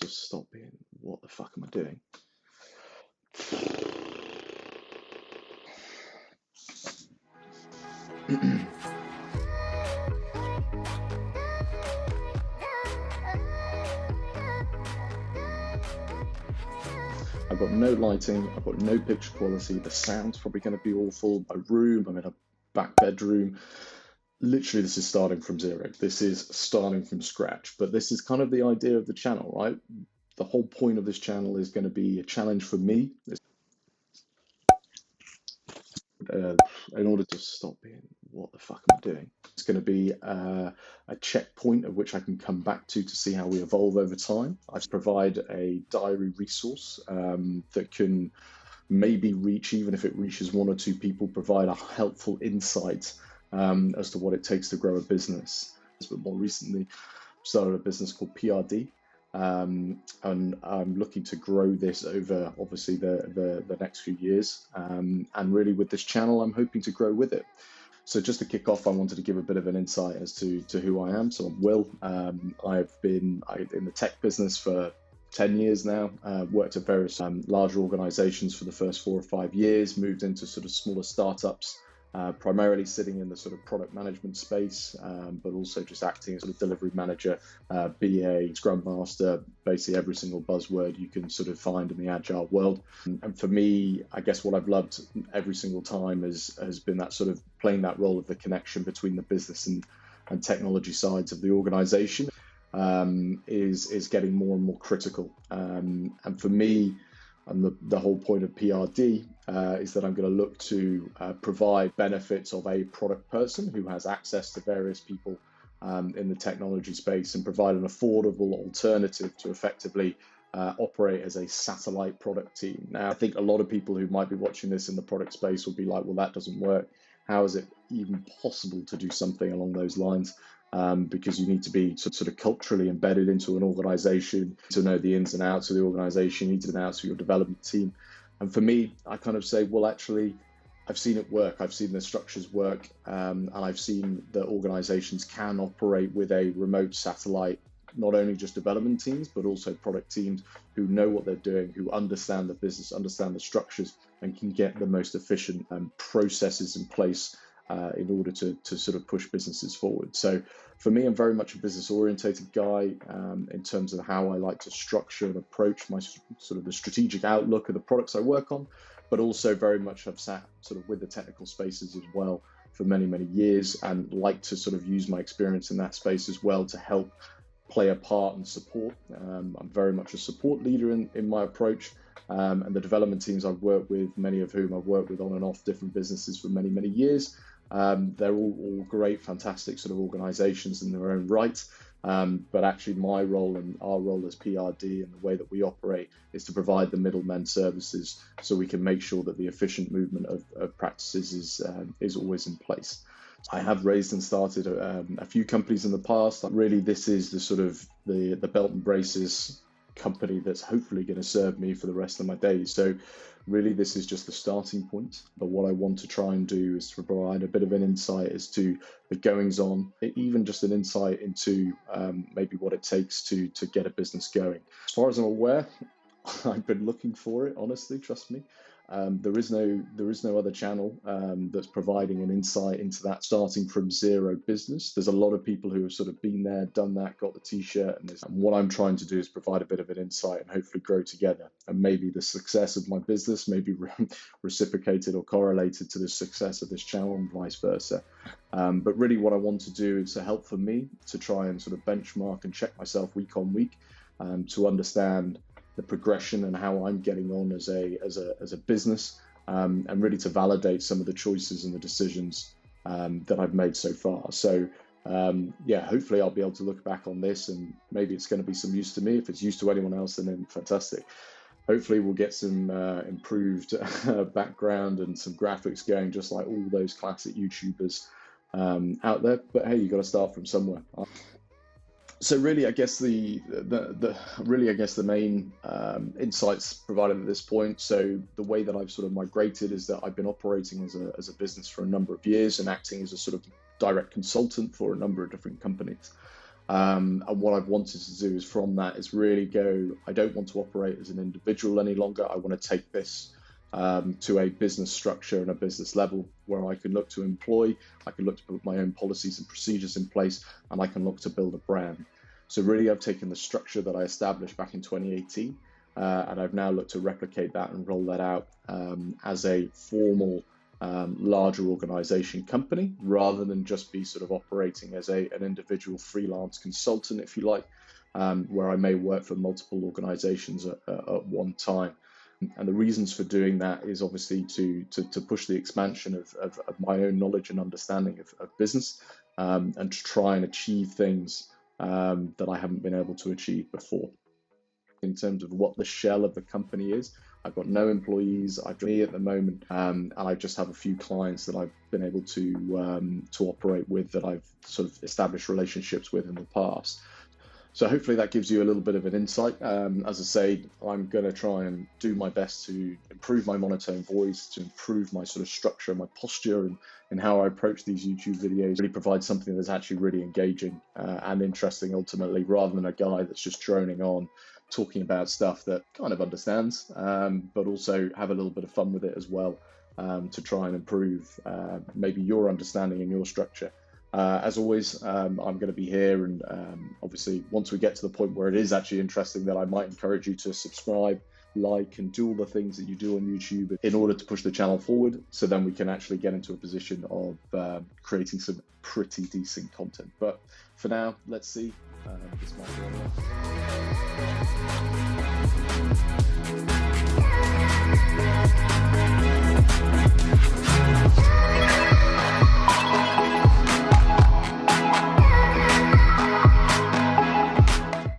to stop being, what the fuck am I doing? I've got no lighting, I've got no picture quality, the sound's probably going to be awful. My room, I'm in a back bedroom. Literally, this is starting from zero. This is starting from scratch. But this is kind of the idea of the channel, right? The whole point of this channel is going to be a challenge for me. In order to stop being, what the fuck am I doing? It's going to be a checkpoint of which I can come back to see how we evolve over time. I provide a diary resource that can maybe reach, even if it reaches one or two people, provide a helpful insight as to what it takes to grow a business. But more recently, started a business called PR.D. And I'm looking to grow this over obviously the next few years. And really with this channel, I'm hoping to grow with it. So just to kick off, I wanted to give a bit of an insight as to who I am. So I'm Will. I've been in the tech business for 10 years now, worked at various larger organizations for the first 4 or 5 years, moved into sort of smaller startups, primarily sitting in the sort of product management space, but also just acting as a delivery manager, BA, Scrum Master, basically every single buzzword you can sort of find in the agile world. And for me, I guess what I've loved every single time has been that sort of playing that role of the connection between the business and technology sides of the organization. Is getting more and more critical. And for me, and the whole point of PR.D is that I'm going to look to provide benefits of a product person who has access to various people in the technology space and provide an affordable alternative to effectively operate as a satellite product team. Now, I think a lot of people who might be watching this in the product space will be like, well, that doesn't work. How is it even possible to do something along those lines? Because you need to be sort of culturally embedded into an organization to know the ins and outs of the organization, you need to know outs of your development team. And for me, I kind of say, well, actually, I've seen it work. I've seen the structures work, and I've seen that organizations can operate with a remote satellite, not only just development teams, but also product teams who know what they're doing, who understand the business, understand the structures, and can get the most efficient processes in place in order to sort of push businesses forward. So for me, I'm very much a business orientated guy in terms of how I like to structure and approach my sort of the strategic outlook of the products I work on, but also very much have sat sort of with the technical spaces as well for many, many years, and like to sort of use my experience in that space as well to help play a part and support. I'm very much a support leader in my approach. And the development teams I've worked with, many of whom I've worked with on and off different businesses for many, many years. They're all great, fantastic sort of organizations in their own right. But actually my role and our role as PR.D and the way that we operate is to provide the middlemen services so we can make sure that the efficient movement of practices is always in place. I have raised and started a few companies in the past. Really, this is the sort of the belt and braces company that's hopefully going to serve me for the rest of my days. So really, this is just the starting point. But what I want to try and do is to provide a bit of an insight as to the goings on, even just an insight into maybe what it takes to get a business going. As far as I'm aware, I've been looking for it, honestly, trust me. There is no other channel that's providing an insight into that starting from zero business. There's a lot of people who have sort of been there, done that, got the t-shirt, and what I'm trying to do is provide a bit of an insight and hopefully grow together. And maybe the success of my business may be reciprocated or correlated to the success of this channel and vice versa. But really what I want to do is to help for me to try and sort of benchmark and check myself week on week to understand the progression and how I'm getting on as a business, and really to validate some of the choices and the decisions that I've made so far. So yeah, hopefully I'll be able to look back on this and maybe it's going to be some use to me. If it's used to anyone else, then fantastic. Hopefully we'll get some improved background and some graphics going, just like all those classic YouTubers out there. But hey, you got to start from somewhere. So really, I guess the main insights provided at this point. So the way that I've sort of migrated is that I've been operating as a business for a number of years and acting as a sort of direct consultant for a number of different companies. And what I've wanted to do is from that is really go, I don't want to operate as an individual any longer. I want to take this to a business structure and a business level where I can look to employ, I can look to put my own policies and procedures in place, and I can look to build a brand. So really I've taken the structure that I established back in 2018 and I've now looked to replicate that and roll that out as a formal larger organization company, rather than just be sort of operating as an individual freelance consultant, if you like, where I may work for multiple organizations at one time. And the reasons for doing that is obviously to push the expansion of my own knowledge and understanding of business, and to try and achieve things that I haven't been able to achieve before. In terms of what the shell of the company is, I've got no employees. I've me at the moment, and I just have a few clients that I've been able to operate with, that I've sort of established relationships with in the past. So hopefully that gives you a little bit of an insight. As I say, I'm going to try and do my best to improve my monotone voice, to improve my sort of structure, my posture, and how I approach these YouTube videos, really provide something that's actually really engaging and interesting ultimately, rather than a guy that's just droning on, talking about stuff that kind of understands, but also have a little bit of fun with it as well, to try and improve maybe your understanding and your structure. As always, I'm going to be here, and obviously once we get to the point where it is actually interesting, then I might encourage you to subscribe, like, and do all the things that you do on YouTube in order to push the channel forward, so then we can actually get into a position of creating some pretty decent content. But for now, let's see. This might be